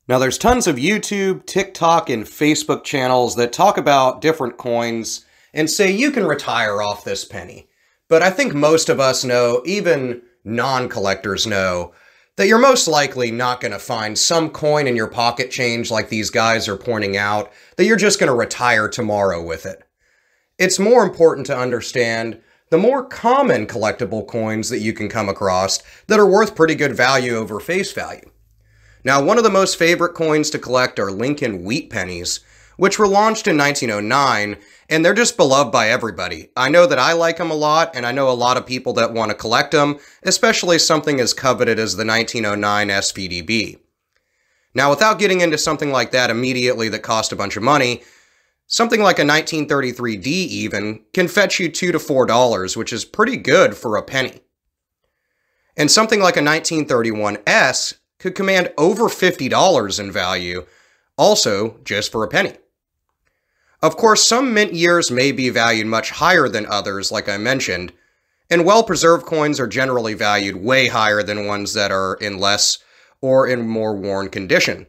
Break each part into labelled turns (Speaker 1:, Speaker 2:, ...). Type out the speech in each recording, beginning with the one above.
Speaker 1: Now, there's tons of YouTube, TikTok, and Facebook channels that talk about different coins and say you can retire off this penny. But I think most of us know, even non-collectors know, that you're most likely not going to find some coin in your pocket change like these guys are pointing out, that you're just going to retire tomorrow with it. It's more important to understand the more common collectible coins that you can come across that are worth pretty good value over face value. Now, one of the most favorite coins to collect are Lincoln wheat pennies, which were launched in 1909, and they're just beloved by everybody. I know that I like them a lot, and I know a lot of people that want to collect them, especially something as coveted as the 1909 SVDB. Now, without getting into something like that immediately that cost a bunch of money, something like a 1933D even can fetch you $2 to $4, which is pretty good for a penny. And something like a 1931S could command over $50 in value, also just for a penny. Of course, some mint years may be valued much higher than others, like I mentioned, and well-preserved coins are generally valued way higher than ones that are in less or in more worn condition.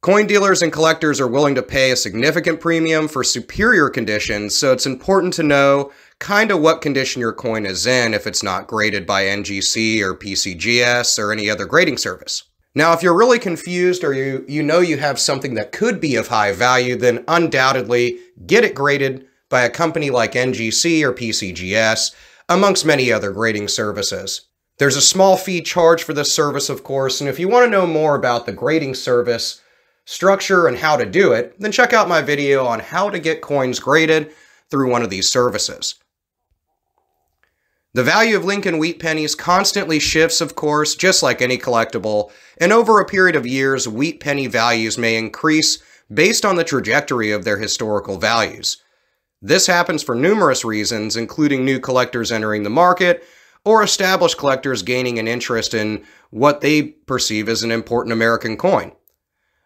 Speaker 1: Coin dealers and collectors are willing to pay a significant premium for superior conditions, so it's important to know kind of what condition your coin is in if it's not graded by NGC or PCGS or any other grading service. Now, if you're really confused or you know you have something that could be of high value, then undoubtedly get it graded by a company like NGC or PCGS, amongst many other grading services. There's a small fee charged for this service, of course, and if you want to know more about the grading service structure and how to do it, then check out my video on how to get coins graded through one of these services. The value of Lincoln wheat pennies constantly shifts, of course, just like any collectible, and over a period of years, wheat penny values may increase based on the trajectory of their historical values. This happens for numerous reasons, including new collectors entering the market, or established collectors gaining an interest in what they perceive as an important American coin.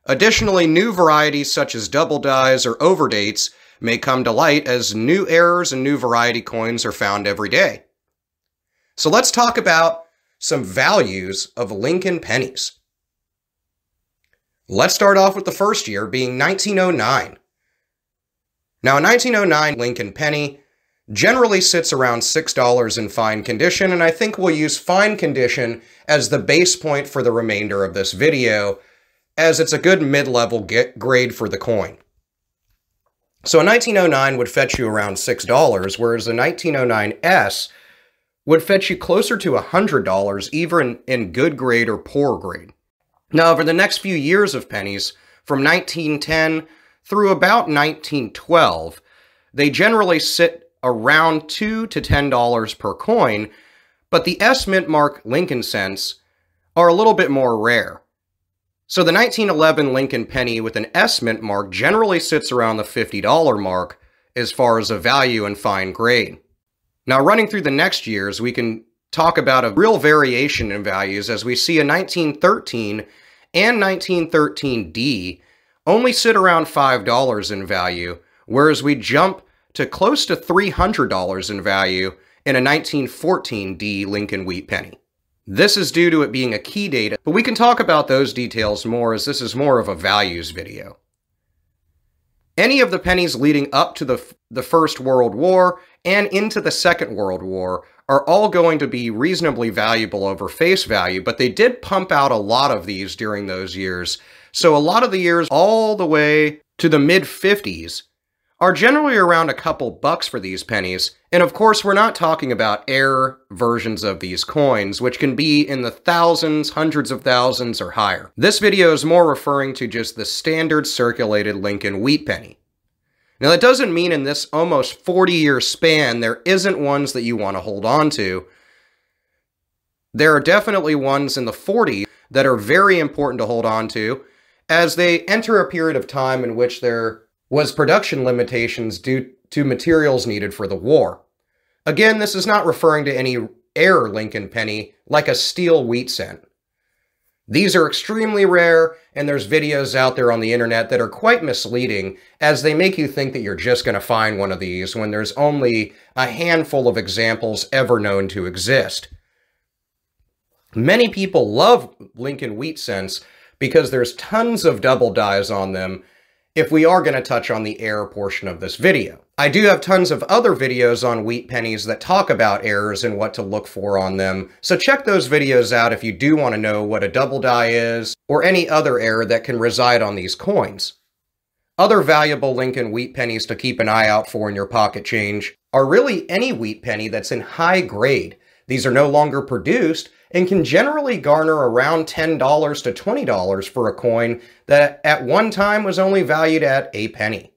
Speaker 1: Additionally, new varieties such as double dies or overdates may come to light as new errors and new variety coins are found every day. So let's talk about some values of Lincoln pennies. Let's start off with the first year being 1909. Now, a 1909 Lincoln penny generally sits around $6 in fine condition, and I think we'll use fine condition as the base point for the remainder of this video, as it's a good mid-level grade for the coin. So a 1909 would fetch you around $6, whereas a 1909S would fetch you closer to $100, even in good grade or poor grade. Now, over the next few years of pennies, from 1910 through about 1912, they generally sit around $2 to $10 per coin, but the S mint mark Lincoln cents are a little bit more rare. So the 1911 Lincoln penny with an S mint mark generally sits around the $50 mark as far as a value in fine grade. Now, running through the next years, we can talk about a real variation in values as we see a 1913 and 1913D only sit around $5 in value, whereas we jump to close to $300 in value in a 1914D Lincoln wheat penny. This is due to it being a key date, but we can talk about those details more as this is more of a values video. Any of the pennies leading up to the First World War and into the Second World War are all going to be reasonably valuable over face value, but they did pump out a lot of these during those years. So a lot of the years all the way to the mid-50s are generally around a couple bucks for these pennies. And of course, we're not talking about air versions of these coins, which can be in the thousands, hundreds of thousands, or higher. This video is more referring to just the standard circulated Lincoln wheat penny. Now, that doesn't mean in this almost 40-year span, there isn't ones that you want to hold on to. There are definitely ones in the 40s that are very important to hold on to, as they enter a period of time in which there was production limitations due to materials needed for the war. Again, this is not referring to any air Lincoln penny like a steel wheat cent. These are extremely rare, and there's videos out there on the internet that are quite misleading, as they make you think that you're just going to find one of these when there's only a handful of examples ever known to exist. Many people love Lincoln wheat cents because there's tons of double dies on them if we are going to touch on the error portion of this video. I do have tons of other videos on wheat pennies that talk about errors and what to look for on them, so check those videos out if you do want to know what a double die is, or any other error that can reside on these coins. Other valuable Lincoln wheat pennies to keep an eye out for in your pocket change are really any wheat penny that's in high grade. These are no longer produced and can generally garner around $10 to $20 for a coin that at one time was only valued at a penny.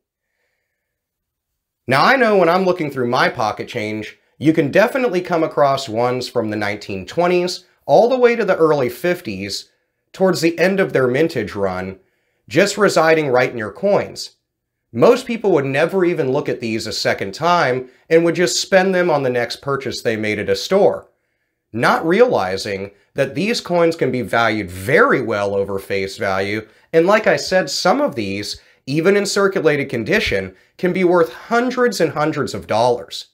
Speaker 1: Now I know when I'm looking through my pocket change, you can definitely come across ones from the 1920s all the way to the early 50s, towards the end of their mintage run, just residing right in your coins. Most people would never even look at these a second time and would just spend them on the next purchase they made at a store, not realizing that these coins can be valued very well over face value, and like I said, some of these, even in circulated condition, can be worth hundreds and hundreds of dollars.